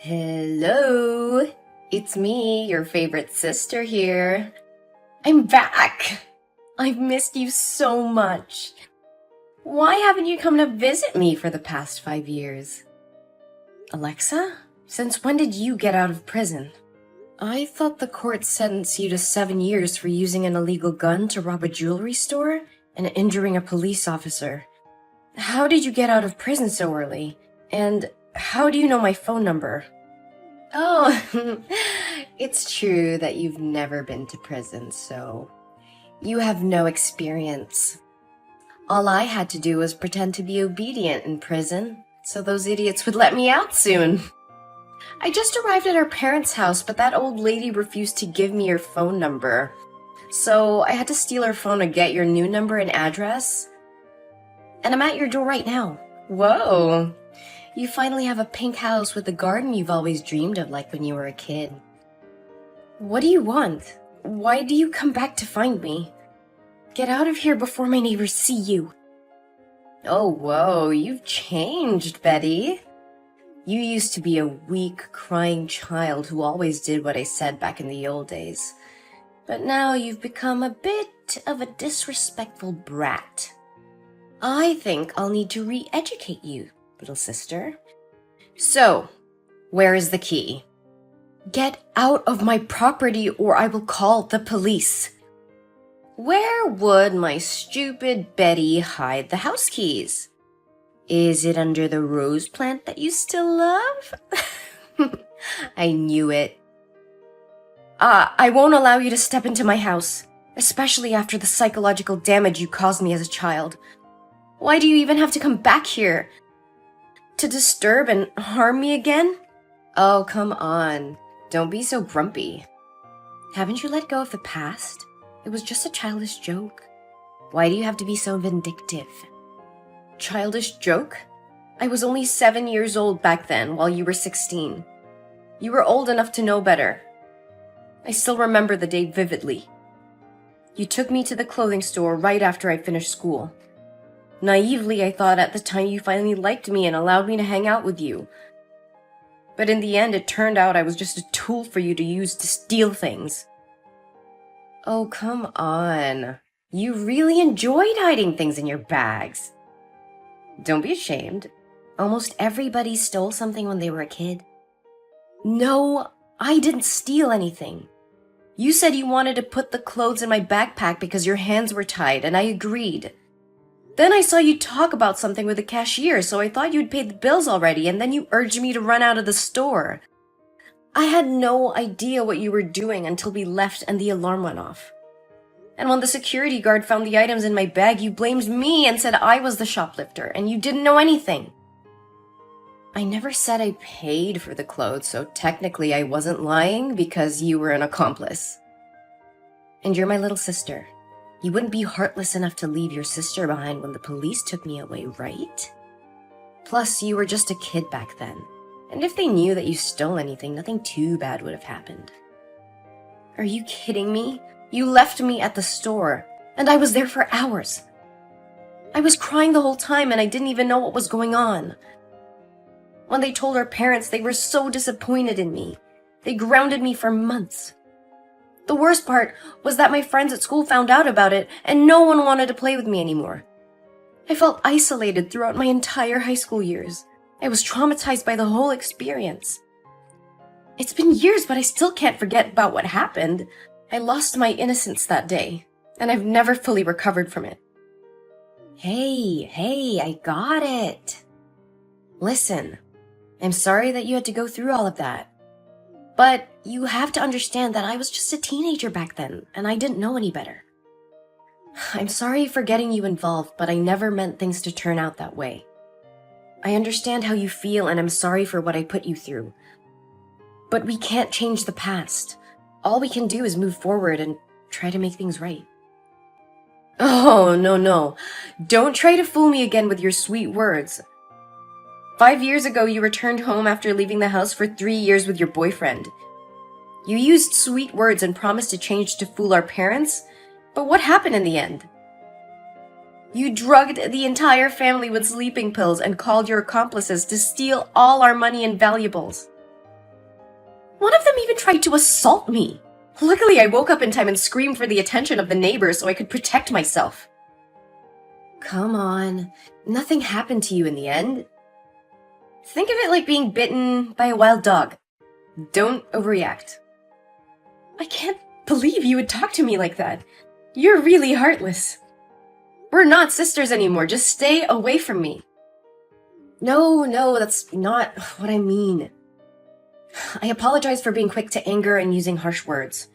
Hello, it's me, your favorite sister here. I'm back. I've missed you so much. Why haven't you come to visit me for the past 5 years? Alexa, since when did you get out of prison? I thought the court sentenced you to 7 years for using an illegal gun to rob a jewelry store and injuring a police officer. How did you get out of prison so early? And how do you know my phone number? Oh, it's true that you've never been to prison, so you have no experience. All I had to do was pretend to be obedient in prison, so those idiots would let me out soon. I just arrived at our parents' house, but that old lady refused to give me her phone number. So I had to steal her phone to get your new number and address. And I'm at your door right now. Whoa. You finally have a pink house with the garden you've always dreamed of like when you were a kid. What do you want? Why do you come back to find me? Get out of here before my neighbors see you. Oh, whoa, you've changed, Betty. You used to be a weak, crying child who always did what I said back in the old days. But now you've become a bit of a disrespectful brat. I think I'll need to re-educate you, little sister. So, where is the key? Get out of my property or I will call the police. Where would my stupid Betty hide the house keys? Is it under the rose plant that you still love? I knew it. I won't allow you to step into my house, especially after the psychological damage you caused me as a child. Why do you even have to come back here? To disturb and harm me again? Oh, come on. Don't be so grumpy. Haven't you let go of the past? It was just a childish joke. Why do you have to be so vindictive? Childish joke? I was only 7 years old back then, while you were 16. You were old enough to know better. I still remember the day vividly. You took me to the clothing store right after I finished school. Naively, I thought at the time you finally liked me and allowed me to hang out with you. But in the end, it turned out I was just a tool for you to use to steal things. Oh, come on. You really enjoyed hiding things in your bags. Don't be ashamed. Almost everybody stole something when they were a kid. No, I didn't steal anything. You said you wanted to put the clothes in my backpack because your hands were tied, and I agreed. Then I saw you talk about something with the cashier, so I thought you'd paid the bills already, and then you urged me to run out of the store. I had no idea what you were doing until we left and the alarm went off. And when the security guard found the items in my bag, you blamed me and said I was the shoplifter, and you didn't know anything. I never said I paid for the clothes, so technically I wasn't lying because you were an accomplice. And you're my little sister. You wouldn't be heartless enough to leave your sister behind when the police took me away, right? Plus, you were just a kid back then. And if they knew that you stole anything, nothing too bad would have happened. Are you kidding me? You left me at the store, and I was there for hours. I was crying the whole time, and I didn't even know what was going on. When they told our parents, they were so disappointed in me. They grounded me for months. The worst part was that my friends at school found out about it, and no one wanted to play with me anymore. I felt isolated throughout my entire high school years. I was traumatized by the whole experience. It's been years, but I still can't forget about what happened. I lost my innocence that day, and I've never fully recovered from it. Hey, I got it. Listen, I'm sorry that you had to go through all of that. But you have to understand that I was just a teenager back then, and I didn't know any better. I'm sorry for getting you involved, but I never meant things to turn out that way. I understand how you feel, and I'm sorry for what I put you through. But we can't change the past. All we can do is move forward and try to make things right. Oh, no. Don't try to fool me again with your sweet words. 5 years ago, you returned home after leaving the house for 3 years with your boyfriend. You used sweet words and promised to change to fool our parents, but what happened in the end? You drugged the entire family with sleeping pills and called your accomplices to steal all our money and valuables. One of them even tried to assault me. Luckily, I woke up in time and screamed for the attention of the neighbors so I could protect myself. Come on, nothing happened to you in the end. Think of it like being bitten by a wild dog. Don't overreact. I can't believe you would talk to me like that. You're really heartless. We're not sisters anymore. Just stay away from me. No, that's not what I mean. I apologize for being quick to anger and using harsh words.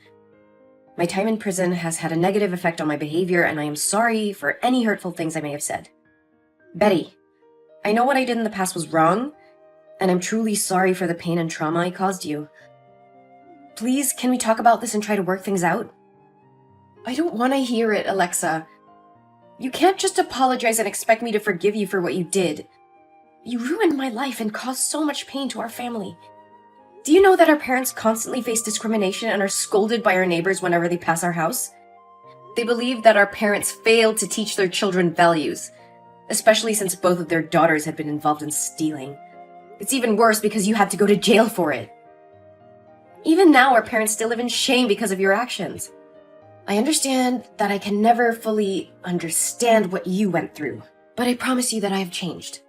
My time in prison has had a negative effect on my behavior, and I am sorry for any hurtful things I may have said. Betty, I know what I did in the past was wrong, and I'm truly sorry for the pain and trauma I caused you. Please, can we talk about this and try to work things out? I don't want to hear it, Alexa. You can't just apologize and expect me to forgive you for what you did. You ruined my life and caused so much pain to our family. Do you know that our parents constantly face discrimination and are scolded by our neighbors whenever they pass our house? They believe that our parents failed to teach their children values, especially since both of their daughters had been involved in stealing. It's even worse because you had to go to jail for it. Even now, our parents still live in shame because of your actions. I understand that I can never fully understand what you went through, but I promise you that I have changed.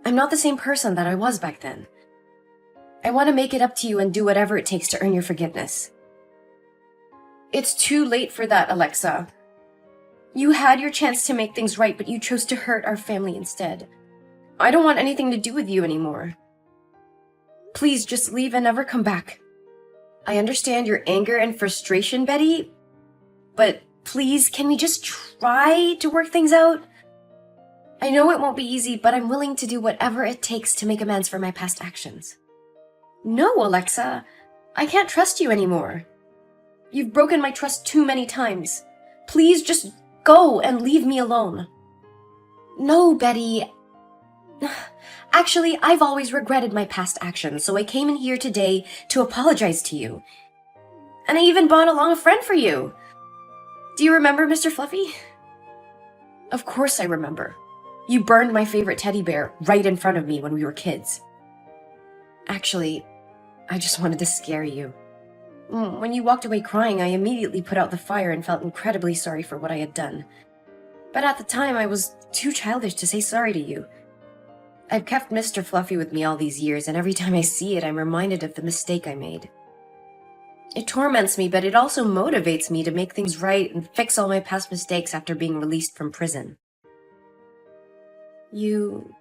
I'm not the same person that I was back then. I want to make it up to you and do whatever it takes to earn your forgiveness. It's too late for that, Alexa. You had your chance to make things right, but you chose to hurt our family instead. I don't want anything to do with you anymore. Please just leave and never come back. I understand your anger and frustration, Betty, but please, can we just try to work things out? I know it won't be easy, but I'm willing to do whatever it takes to make amends for my past actions. No, Alexa, I can't trust you anymore. You've broken my trust too many times. Please just go and leave me alone. No, Betty. Actually, I've always regretted my past actions, so I came in here today to apologize to you. And I even brought along a friend for you. Do you remember Mr. Fluffy? Of course I remember. You burned my favorite teddy bear right in front of me when we were kids. Actually, I just wanted to scare you. When you walked away crying, I immediately put out the fire and felt incredibly sorry for what I had done. But at the time, I was too childish to say sorry to you. I've kept Mr. Fluffy with me all these years, and every time I see it, I'm reminded of the mistake I made. It torments me, but it also motivates me to make things right and fix all my past mistakes after being released from prison. You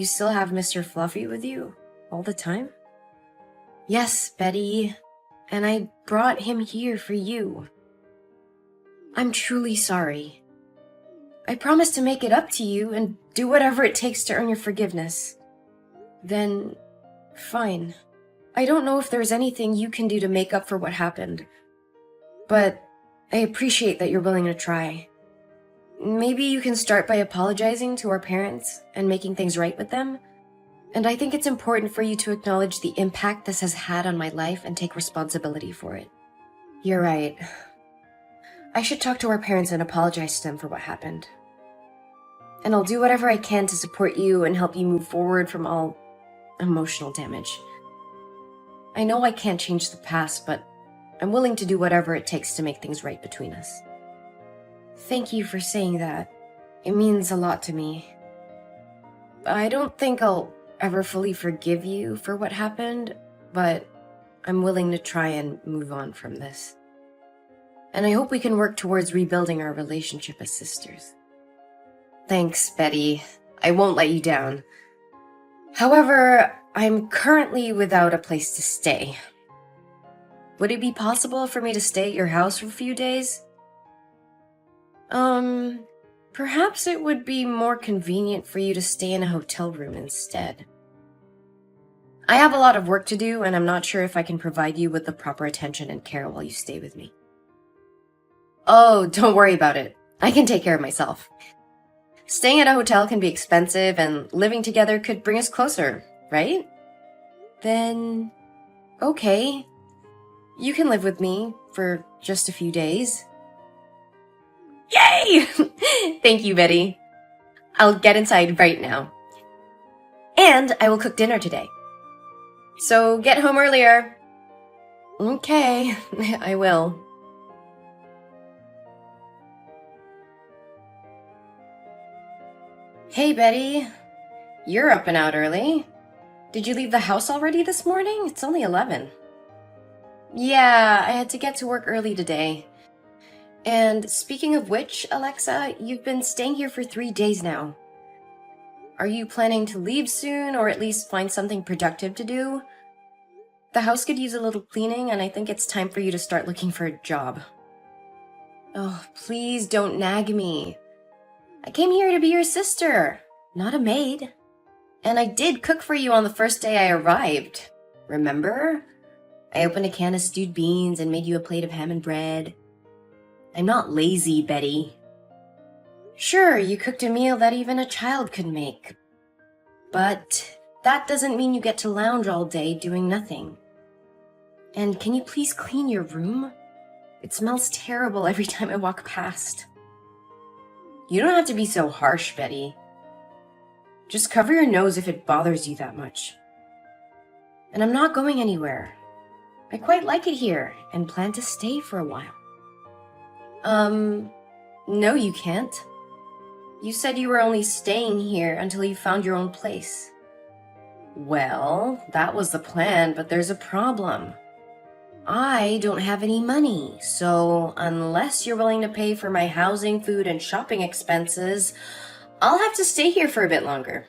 still have Mr. Fluffy with you all the time? Yes, Betty, and I brought him here for you. I'm truly sorry. I promise to make it up to you and do whatever it takes to earn your forgiveness. Then, fine. I don't know if there's anything you can do to make up for what happened, but I appreciate that you're willing to try. Maybe you can start by apologizing to our parents and making things right with them. And I think it's important for you to acknowledge the impact this has had on my life and take responsibility for it. You're right. I should talk to our parents and apologize to them for what happened. And I'll do whatever I can to support you and help you move forward from all emotional damage. I know I can't change the past, but I'm willing to do whatever it takes to make things right between us. Thank you for saying that. It means a lot to me. I don't think I'll ever fully forgive you for what happened, but I'm willing to try and move on from this. And I hope we can work towards rebuilding our relationship as sisters. Thanks, Betty. I won't let you down. However, I'm currently without a place to stay. Would it be possible for me to stay at your house for a few days? Perhaps it would be more convenient for you to stay in a hotel room instead. I have a lot of work to do, and I'm not sure if I can provide you with the proper attention and care while you stay with me. Oh, don't worry about it. I can take care of myself. Staying at a hotel can be expensive, and living together could bring us closer, right? Then, okay. You can live with me for just a few days. Yay! Thank you, Betty. I'll get inside right now. And I will cook dinner today. So get home earlier. Okay, I will. Hey, Betty. You're up and out early. Did you leave the house already this morning? It's only 11. Yeah, I had to get to work early today. And speaking of which, Alexa, you've been staying here for 3 days now. Are you planning to leave soon, or at least find something productive to do? The house could use a little cleaning, and I think it's time for you to start looking for a job. Oh, please don't nag me. I came here to be your sister, not a maid. And I did cook for you on the first day I arrived. Remember? I opened a can of stewed beans and made you a plate of ham and bread. I'm not lazy, Betty. Sure, you cooked a meal that even a child could make. But that doesn't mean you get to lounge all day doing nothing. And can you please clean your room? It smells terrible every time I walk past. You don't have to be so harsh, Betty. Just cover your nose if it bothers you that much. And I'm not going anywhere. I quite like it here and plan to stay for a while. No, you can't. You said you were only staying here until you found your own place. Well, that was the plan, but there's a problem. I don't have any money, so unless you're willing to pay for my housing, food, and shopping expenses, I'll have to stay here for a bit longer.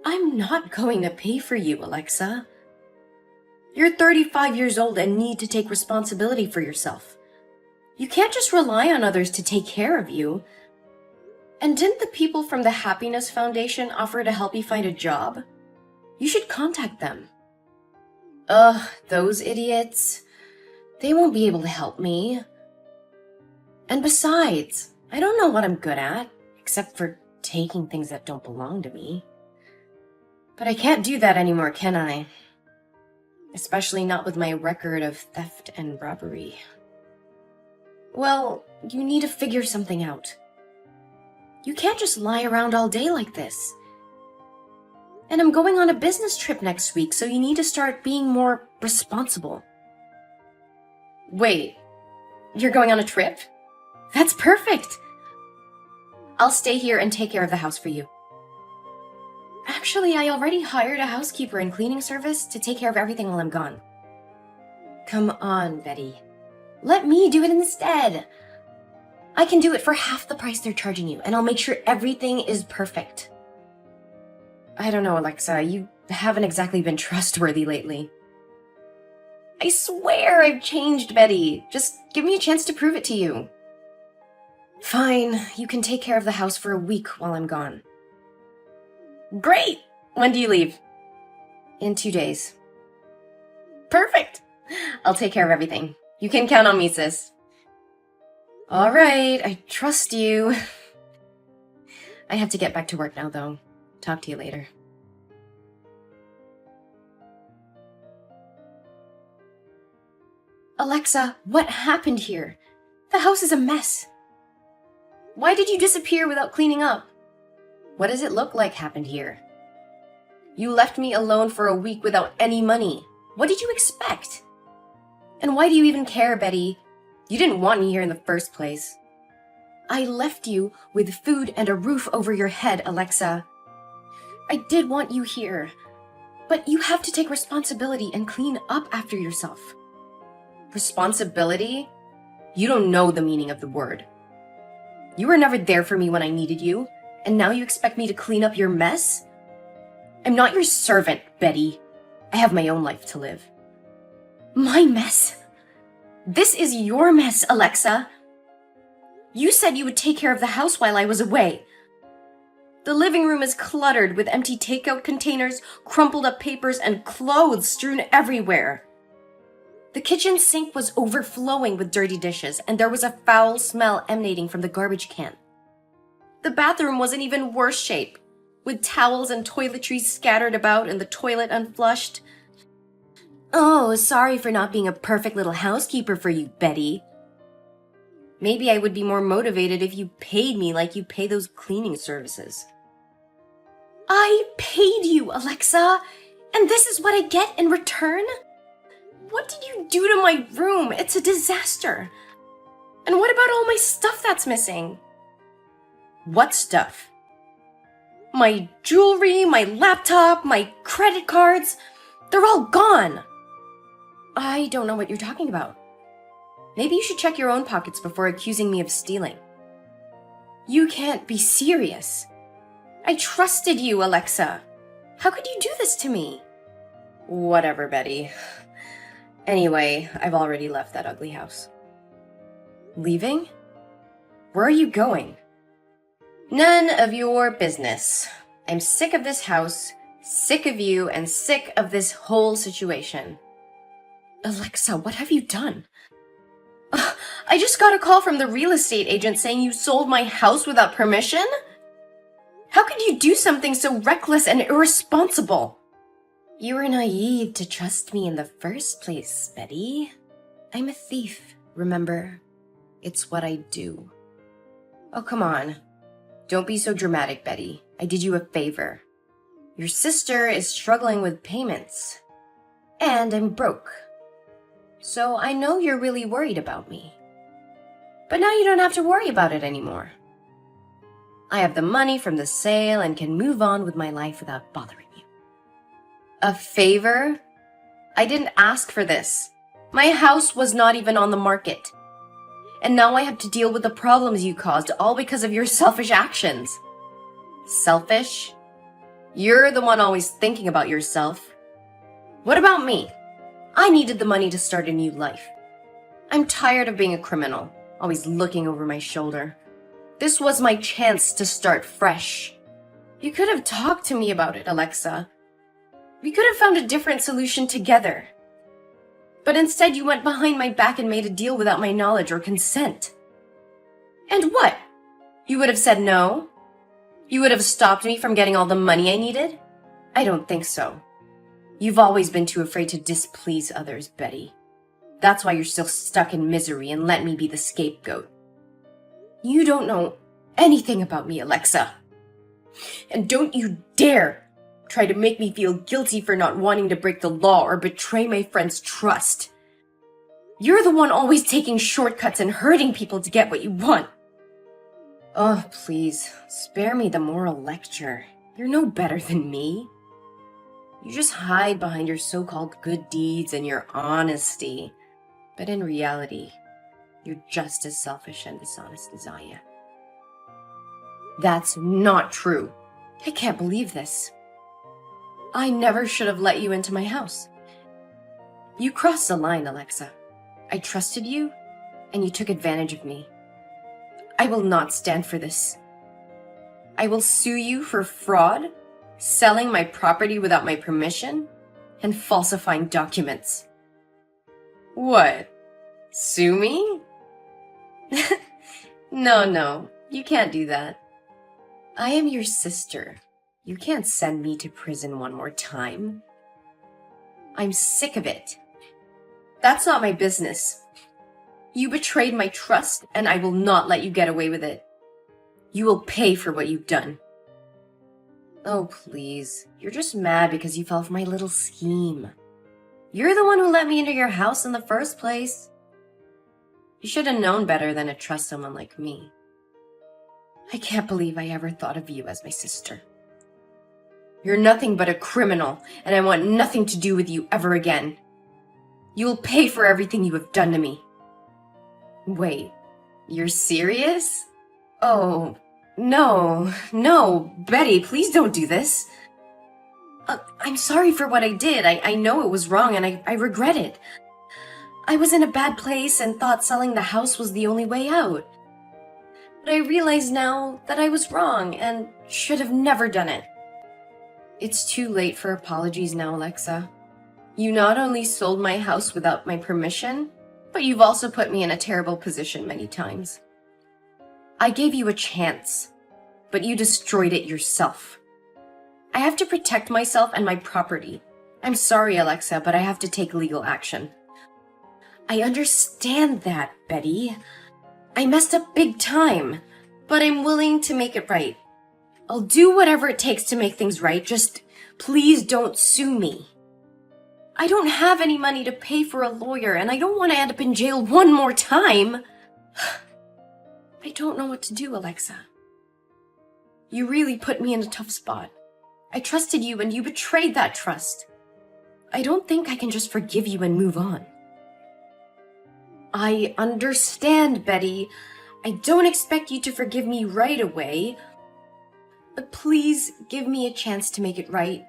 I'm not going to pay for you, Alexa. You're 35 years old and need to take responsibility for yourself. You can't just rely on others to take care of you. And didn't the people from the Happiness Foundation offer to help you find a job? You should contact them. Ugh, those idiots. They won't be able to help me. And besides, I don't know what I'm good at, except for taking things that don't belong to me. But I can't do that anymore, can I? Especially not with my record of theft and robbery. Well, you need to figure something out. You can't just lie around all day like this. And I'm going on a business trip next week, so you need to start being more responsible. Wait, you're going on a trip? That's perfect! I'll stay here and take care of the house for you. Actually, I already hired a housekeeper and cleaning service to take care of everything while I'm gone. Come on, Betty. Let me do it instead. I can do it for half the price they're charging you, and I'll make sure everything is perfect. I don't know, Alexa, you haven't exactly been trustworthy lately. I swear I've changed, Betty. Just give me a chance to prove it to you. Fine, you can take care of the house for a week while I'm gone. Great! When do you leave? In 2 days. Perfect! I'll take care of everything. You can count on me, sis. All right, I trust you. I have to get back to work now, though. Talk to you later. Alexa, what happened here? The house is a mess. Why did you disappear without cleaning up? What does it look like happened here? You left me alone for a week without any money. What did you expect? And why do you even care, Betty? You didn't want me here in the first place. I left you with food and a roof over your head, Alexa. I did want you here, but you have to take responsibility and clean up after yourself. Responsibility? You don't know the meaning of the word. You were never there for me when I needed you, and now you expect me to clean up your mess? I'm not your servant, Betty. I have my own life to live. My mess? This is your mess, Alexa. You said you would take care of the house while I was away. The living room is cluttered with empty takeout containers, crumpled up papers, and clothes strewn everywhere. The kitchen sink was overflowing with dirty dishes, and there was a foul smell emanating from the garbage can. The bathroom was in even worse shape, with towels and toiletries scattered about and the toilet unflushed. Oh, sorry for not being a perfect little housekeeper for you, Betty. Maybe I would be more motivated if you paid me like you pay those cleaning services. I paid you, Alexa. And this is what I get in return? What did you do to my room? It's a disaster. And what about all my stuff that's missing? What stuff? My jewelry, my laptop, my credit cards, they're all gone. I don't know what you're talking about. Maybe you should check your own pockets before accusing me of stealing. You can't be serious. I trusted you, Alexa. How could you do this to me? Whatever, Betty. Anyway, I've already left that ugly house. Leaving? Where are you going? None of your business. I'm sick of this house, sick of you, and sick of this whole situation. Alexa, what have you done? I just got a call from the real estate agent saying you sold my house without permission? How could you do something so reckless and irresponsible? You were naive to trust me in the first place, Betty. I'm a thief, remember? It's what I do. Oh, come on. Don't be so dramatic, Betty. I did you a favor. Your sister is struggling with payments. And I'm broke. So I know you're really worried about me. But now you don't have to worry about it anymore. I have the money from the sale and can move on with my life without bothering you. A favor? I didn't ask for this. My house was not even on the market. And now I have to deal with the problems you caused, all because of your selfish actions. Selfish? You're the one always thinking about yourself. What about me? I needed the money to start a new life. I'm tired of being a criminal, always looking over my shoulder. This was my chance to start fresh. You could have talked to me about it, Alexa. We could have found a different solution together. But instead you went behind my back and made a deal without my knowledge or consent. And what? You would have said no? You would have stopped me from getting all the money I needed? I don't think so. You've always been too afraid to displease others, Betty. That's why you're still stuck in misery and let me be the scapegoat. You don't know anything about me, Alexa. And don't you dare try to make me feel guilty for not wanting to break the law or betray my friend's trust. You're the one always taking shortcuts and hurting people to get what you want. Oh, please, spare me the moral lecture. You're no better than me. You just hide behind your so-called good deeds and your honesty. But in reality, you're just as selfish and dishonest as I am. That's not true. I can't believe this. I never should have let you into my house. You crossed the line, Alexa. I trusted you, and you took advantage of me. I will not stand for this. I will sue you for fraud, selling my property without my permission, and falsifying documents. What? Sue me? No, you can't do that. I am your sister. You can't send me to prison one more time. I'm sick of it. That's not my business. You betrayed my trust, and I will not let you get away with it. You will pay for what you've done. Oh, please. You're just mad because you fell for my little scheme. You're the one who let me into your house in the first place. You should have known better than to trust someone like me. I can't believe I ever thought of you as my sister. You're nothing but a criminal, and I want nothing to do with you ever again. You will pay for everything you have done to me. Wait, you're serious? Oh, no, Betty, please don't do this. I'm sorry for what I did. I know it was wrong, and I regret it. I was in a bad place and thought selling the house was the only way out. But I realize now that I was wrong and should have never done it. It's too late for apologies now, Alexa. You not only sold my house without my permission, but you've also put me in a terrible position many times. I gave you a chance, but you destroyed it yourself. I have to protect myself and my property. I'm sorry, Alexa, but I have to take legal action. I understand that, Betty. I messed up big time, but I'm willing to make it right. I'll do whatever it takes to make things right. Just Please don't sue me. I don't have any money to pay for a lawyer, and I don't want to end up in jail one more time. I don't know what to do, Alexa. You really put me in a tough spot. I trusted you, and you betrayed that trust. I don't think I can just forgive you and move on. I understand, Betty. I don't expect you to forgive me right away. But please give me a chance to make it right.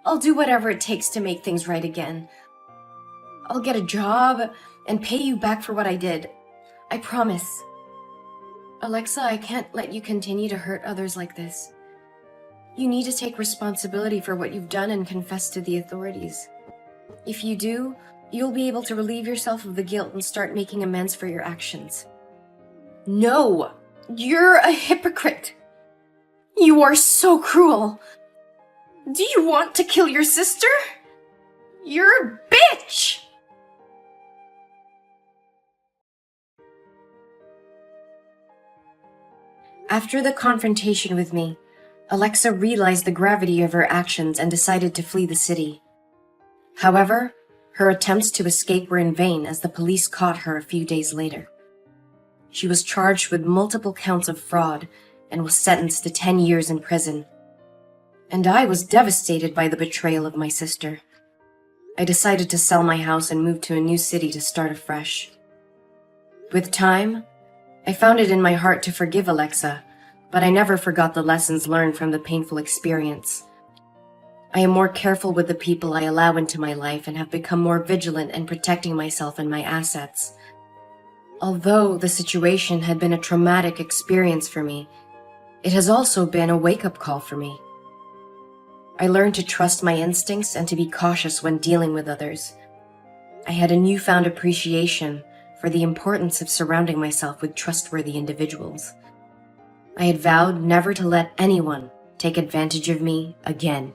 I'll do whatever it takes to make things right again. I'll get a job and pay you back for what I did. I promise. Alexa, I can't let you continue to hurt others like this. You need to take responsibility for what you've done and confess to the authorities. If you do, you'll be able to relieve yourself of the guilt and start making amends for your actions. No! You're a hypocrite! You are so cruel! Do you want to kill your sister? You're a bitch! After the confrontation with me, Alexa realized the gravity of her actions and decided to flee the city. However, her attempts to escape were in vain as the police caught her a few days later. She was charged with multiple counts of fraud and was sentenced to 10 years in prison. And I was devastated by the betrayal of my sister. I decided to sell my house and move to a new city to start afresh. With time, I found it in my heart to forgive Alexa, but I never forgot the lessons learned from the painful experience. I am more careful with the people I allow into my life and have become more vigilant in protecting myself and my assets. Although the situation had been a traumatic experience for me, it has also been a wake-up call for me. I learned to trust my instincts and to be cautious when dealing with others. I had a newfound appreciation for the importance of surrounding myself with trustworthy individuals. I had vowed never to let anyone take advantage of me again.